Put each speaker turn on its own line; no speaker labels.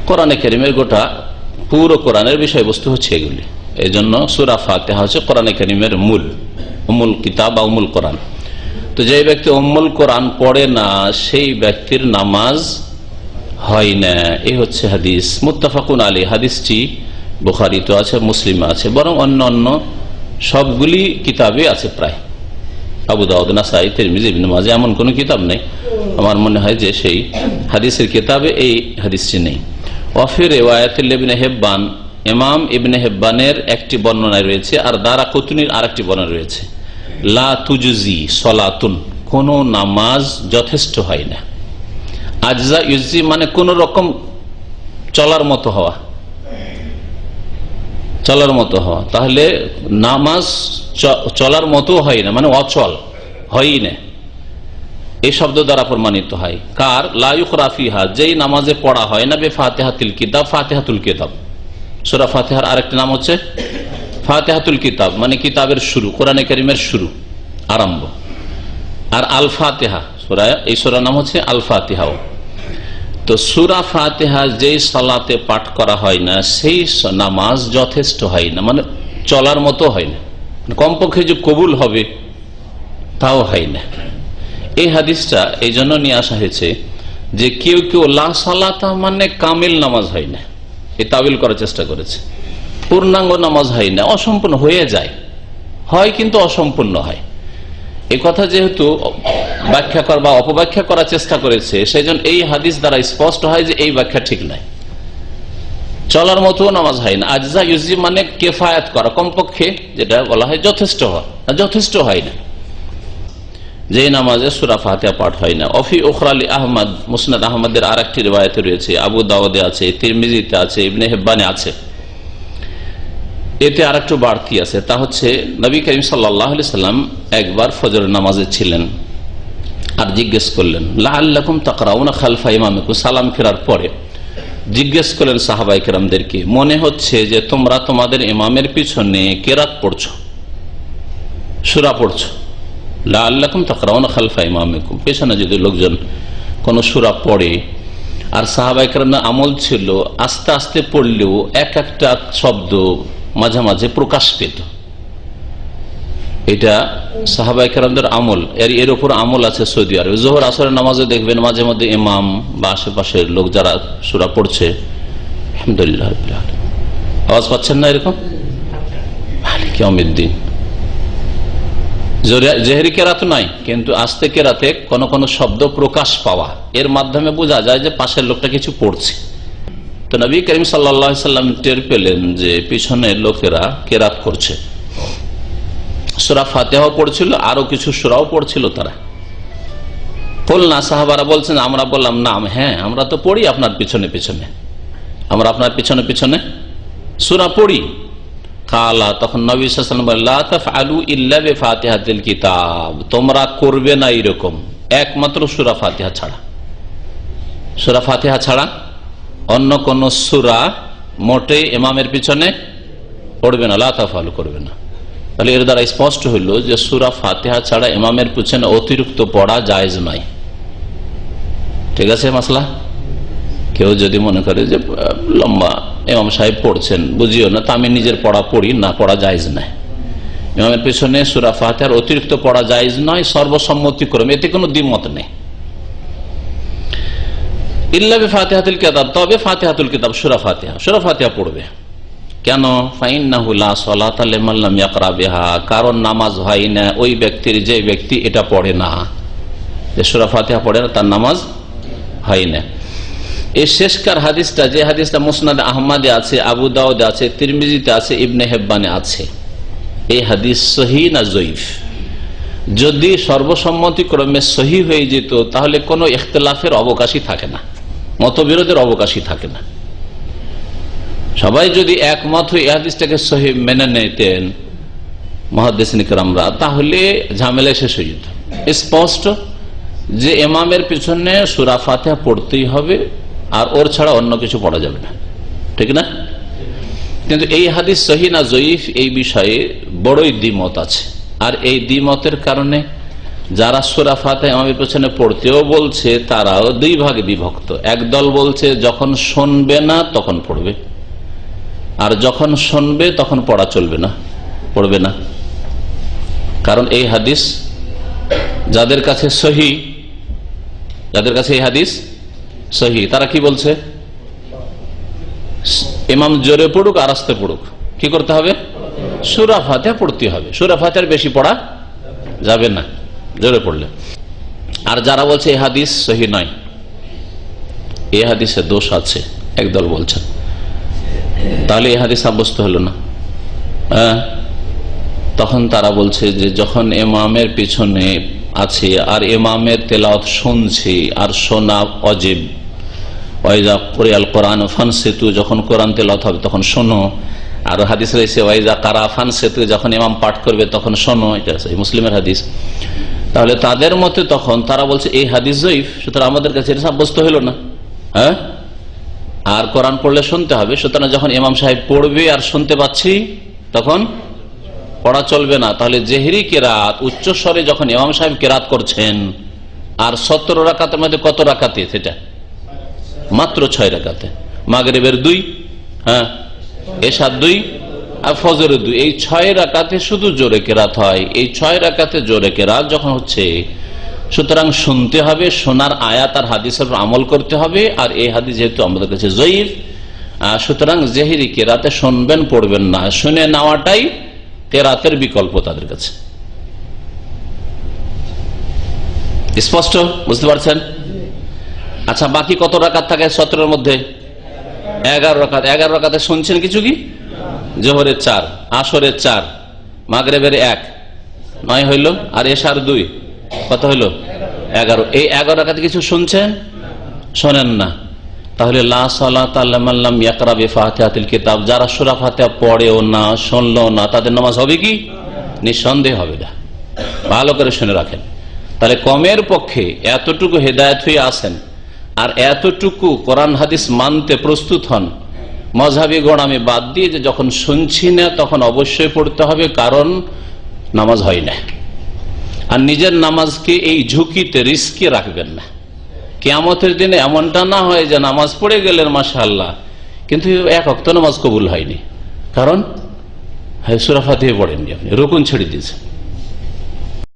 কোরআনে কারীমের গোটা পুরো কোরআনের বিষয়বস্তু হচ্ছে এগুলি। এই জন্য সূরা ফাতিহা হচ্ছে কোরআনে কারীমের মূল, উম্মুল কিতাব বা উম্মুল কোরআন। তো যে ব্যক্তি উম্মুল কোরআন পড়ে না সেই ব্যক্তির নামাজ হয় না। এই হচ্ছে হাদিস, মুত্তাফাকুন আলাইহি। হাদিসটি বুখারীতে আছে, মুসলিমে আছে, বরং অন্য অন্য সবগুলি কিতাবে আছে প্রায়। আবু দাউদ, নাসাই, তিরমিজি, ইবনে মাজাহ এমন কোন কিতাব নেই আমার মনে হয় যে সেই হাদিসের কিতাবে এই হাদিসটি নেই। ওয়াফি রিওয়ায়াতুল ইবনে হিব্বান, ইমাম ইবনে হিব্বানের একটি বর্ণনা রয়েছে আর দারাকুতনির আরেকটি বর্ণনা রয়েছে, লা তুজজি সলাতুন, কোন নামাজ যথেষ্ট হয় না। আজজা ইউজি মানে কোন রকম চলার মতো হওয়া, চলার মতো হওয়া। তাহলে নামাজ চলার মতো হয় না মানে অচল হয় না, এই শব্দ দ্বারা প্রমাণিত হয়। কার? লা ইউকরা ফিহা, যেই নামাজে পড়া হয় না বে ফাতিহাতুল কিতাব, ফাতিহাতুল কিতাব। সূরা ফাতিহার আরেকটা নাম হচ্ছে ফাতিহাতুল কিতাব, মানে কিতাবের শুরু, কোরআনে কারীমের শুরু, আরম্ভ। আর আল ফাতিহা সূরা, এই সূরার নাম হচ্ছে আল ফাতিহা। তো সূরা ফাতিহা যেই সালাতে পাঠ করা হয় না সেই নামাজ যথেষ্ট হয় না, মানে চলার মতো হয় না, কমপক্ষে যে কবুল হবে তাও হয় না। এই হাদিসটা এই জন্য নিয়ে আসা হয়েছে যে কেউ কেউ লা সালাতা মানে কামিল নামাজ হয় না, এই তাবিল করার চেষ্টা করেছে। পূর্ণাঙ্গ নামাজ হয় না, অসম্পূর্ণ হয়ে যায়, হয় কিন্তু অসম্পূর্ণ হয়। এই কথা যেহেতু ব্যাখ্যা করা বা অপব্যাখ্যা করার চেষ্টা করেছে, সেই জন্য এই হাদিস দ্বারা স্পষ্ট হয় যে এই ব্যাখ্যা ঠিক নাই, চলার মতো নামাজ হয় না। আজজা ইউজি মানে কেফায়াত করা, কমপক্ষে যেটা বলা হয় যথেষ্ট হওয়া, যথেষ্ট হয় না যে নামাজে সূরা ফাতিহা পাঠ হয় না। অফি উখরালি আহমদ, মুসনাদ আহমদের আর একটি রিওয়ায়াতে রয়েছে, আবু দাউদে আছে, তিরমিজিতে আছে, ইবনে হিব্বানে আছে। এতে আর একটু বাড়তি আছে, তা হচ্ছে নবী করিম সাল্লাল্লাহু আলাইহি সাল্লাম একবার ফজরের নামাজে ছিলেন আর জিজ্ঞেস করলেন, লাআল্লাকুম তাকরাউনা খালফা ইমামিকুম, সালাম ফেরার পরে জিজ্ঞেস করলেন সাহাবায়ে কেরামদেরকে, মনে হচ্ছে যে তোমরা তোমাদের ইমামের পিছনে কেরাত পড়ছো, সূরা পড়ছো। লাআল্লাকুম তাকরাউনা খালফা ইমামিকুম, পেছনে যদি লোকজন কোন সূরা পড়ে, আর সাহাবায়ে কেরামদের আমল ছিল আস্তে আস্তে পড়লেও এক একটা শব্দ মাঝে মাঝে প্রকাশ পেত। এটা সাহাবায়ে কেরামদের আমল, এর উপর আমল আছে সৌদি আরবে। যোহর আসরের নামাজে দেখবেন মাঝে মধ্যে ইমাম বা আশেপাশের লোক যারা সূরা পড়ছে, আলহামদুলিল্লাহ রাব্বিল আলামিন, আওয়াজ পাচ্ছেন না? এরকম মালিক ইয়াউমিদ্দিন, জেহরি কেরাত নাই, কিন্তু আস্তে কেরাতে কোন কোন শব্দ প্রকাশ পাওয়া, এর মাধ্যমে বোঝা যায় যে পাশের লোকটা কিছু পড়ছে। তো নবী করিম সাল্লাল্লাহু আলাইহি সাল্লাম টের পেলেন যে পিছনের লোকেরা কেরাত করছে, সূরা ফাতিহাও পড়ছিল, আরো কিছু সূরাও পড়ছিল তারা। বলনা, সাহাবারা বলছেন, আমরা বললাম না, হ্যাঁ আমরা তো পড়ি আপনার পিছনে পিছনে, আমরা আপনার পিছনে পিছনে সূরা পড়ি। কালা, তখন নবী সাল্লাল্লাহু আলাইহি ওয়াসাল্লাম বললেন, লা তাফআলু ইল্লা বিফাতিহাতিল কিতাব, তোমরা করবে না এরকম একমাত্র সূরা ফাতিহা ছাড়া, সূরা ফাতিহা ছাড়া অন্য কোন সূরা মোটে ইমামের পিছনে পড়বে না, লা তাফআলু, করবে না। তাহলে এর দ্বারা স্পষ্ট হইল যে সূরা ফাতিহা ছাড়া ইমামের পিছনে অতিরিক্ত পড়া জায়েজ নয়। ঠিক আছে মাসলা? কেউ যদি মনে করে যে লম্বা ইমাম সাহেব পড়ছেন, বুঝিও না, তা আমি নিজের পড়া পড়ি না, পড়া জায়েজ নয়। ইমামের পিছনে সূরা ফাতিহার অতিরিক্ত পড়া জায়েজ নয় সর্বসম্মতিক্রমে, এতে কোনো দ্বিমত নেই। ইল্লা বিফাতিহাতুল কিতাব, তবে ফাতিহাতুল কিতাব সূরা ফাতিহা, সূরা ফাতিহা পড়বে। কেন? ফাইন্নাহু লা সালাতা লিমান লাম ইয়াকরা বিহা, কারণ নামাজ হয় না ওই ব্যক্তির, যে ব্যক্তি এটা পড়ে না, যে সূরা ফাতিহা পড়ে না, তার নামাজ হয় না। এই শেষকার হাদিসটা, যে হাদিসটা মুসনাদ আহমদে আছে, আবু দাউদে আছে, তিরমিজিতে আছে, ইবনে হিব্বানে আছে, এই হাদিস সহিহ না জয়ীফ? যদি সর্বসম্মতিক্রমে সহিহ হয়ে যেত তাহলে কোনো ইখতিলাফের অবকাশই থাকে না, মতবিরোধের অবকাশই থাকে না। সবাই যদি একমত হয়ে এই হাদিসটাকে সহিহ মেনে নিতেন মুহাদ্দিসিন কিরামরা, তাহলে ঝামেলা শেষ হয়ে যেত। স্পষ্ট যে ইমামের পিছনে সূরা ফাতিহা পড়তেই হবে, আর ওর ছাড়া অন্য কিছু পড়া যাবে না, ঠিক না? কিন্তু এই হাদিস সহিহ না জয়ীফ এই বিষয়ে বড়ই দ্বিমত আছে, আর এই দ্বিমতের কারণে যারা সূরা ফাতিহা ইমামের পেছনে পড়তেও বলছে তারাও দুই ভাগে বিভক্ত। একদল বলছে যখন শুনবে না তখন পড়বে, আর যখন শুনবে তখন পড়া চলবে না, পড়বে না। কারণ এই হাদিস যাদের কাছে সহি, যাদের কাছে এই হাদিস সহি, তারা কি বলছে? ইমাম জোরে পড়ুক আর আস্তে পড়ুক, কি করতে হবে? সূরা ফাতিহা পড়তে হবে। সূরা ফাতিহার বেশি পড়া যাবে না জোরে পড়লে। আর যারা বলছে এই হাদিস সহি নয়, এই হাদিসে দোষ আছে, একদল বলছেন, তাহলে এই হাদিস সাব্যস্ত হলো না। তখন তারা বলছে যে যখন ইমামের পিছনে আছে আর ইমামের তেলাওয়াত শুনছে, আর শোনা ওয়াজিব, ওয়াইজা কুরিয়াল কোরআন ফানসিতু, যখন কোরআন তেলাওয়াত হবে তখন শোনো। আর হাদিস রয়েছে ওয়াইজা কারা ফানসিতু, যখন ইমাম পাঠ করবে তখন শোনো, এটা আছে মুসলিমের হাদিস। তাহলে তাদের মতে তখন তারা বলছে এই হাদিস জয়ীফ, সুতরাং আমাদের কাছে এটা সাব্যস্ত হলো না। হ্যাঁ, আর কোরআন পড়লে শুনতে হবে, সুতরাং যখন ইমাম সাহেব পড়বে আর শুনতে পাচ্ছি তখন পড়া চলবে না। তাহলে জেহরি কেরাত উচ্চ স্বরে যখন ইমাম সাহেব কেরাত করছেন, আর 17 রাকাতের মধ্যে কত রাকাতে? সেটা মাত্র 6 রাকাতে। মাগরিবের 2, হ্যাঁ, এশার 2 আর ফজরের 2, এই 6 রাকাতে শুধু জোরে কেরাত হয়। এই 6 রাকাতে জোরে কেরাত যখন হচ্ছে, সুতরাং শুনতে হবে, শোনার আয়াত আর হাদিসের আমল করতে হবে। আর এই হাদিস যেহেতু আমাদের কাছে জয়ীফ, সুতরাং জেহরি কেরাতে শুনবেন, পড়বেন না, শুনে নেওয়াটাই কেরাতের বিকল্প তাদের কাছে। স্পষ্ট বুঝতে পারছেন? আচ্ছা, বাকি কত রাকাত থাকে 17-এর মধ্যে? 11 রাকাত। 11 রাকাতে শুনছেন কিছু কি? জোহরের 4, আসরের 4, মাগরিবের 1, 9 হইল, আর এশার 2, কত হইল? 11। এই 11 রাকাতে কিছু শুনছেন? শোনেন না। তাহলে লা সালাতা লিমান লাম ইয়াকরা বিফাতিহাতিল কিতাব, যারা সূরা ফাতিহা পড়েও না, শুনলেও না, তাদের নামাজ হবে কি? নিঃসন্দেহ হবে না। ভালো করে শুনে রাখেন। তাহলে কমের পক্ষে এতটুকু হেদায়েত হয়ে আসেন, আর এতটুকু কোরআন হাদিস মানতে প্রস্তুত হন, মযহাবী গোড়ামি বাদ দিয়ে যে যখন শুনছি না তখন অবশ্যই পড়তে হবে, কারণ নামাজ হয় না। আর নিজের নামাজকে এই ঝুঁকিতে, রিস্কে রাখবেন না। কিয়ামতের দিনে এমনটা না হয় যে নামাজ পড়ে গেলেন মাশাআল্লাহ, কিন্তু এক ওয়াক্ত নামাজ কবুল হয়নি, কারণ সূরা ফাতিহা পড়েননি, আপনি রুকুন ছেড়ে দিয়েছেন।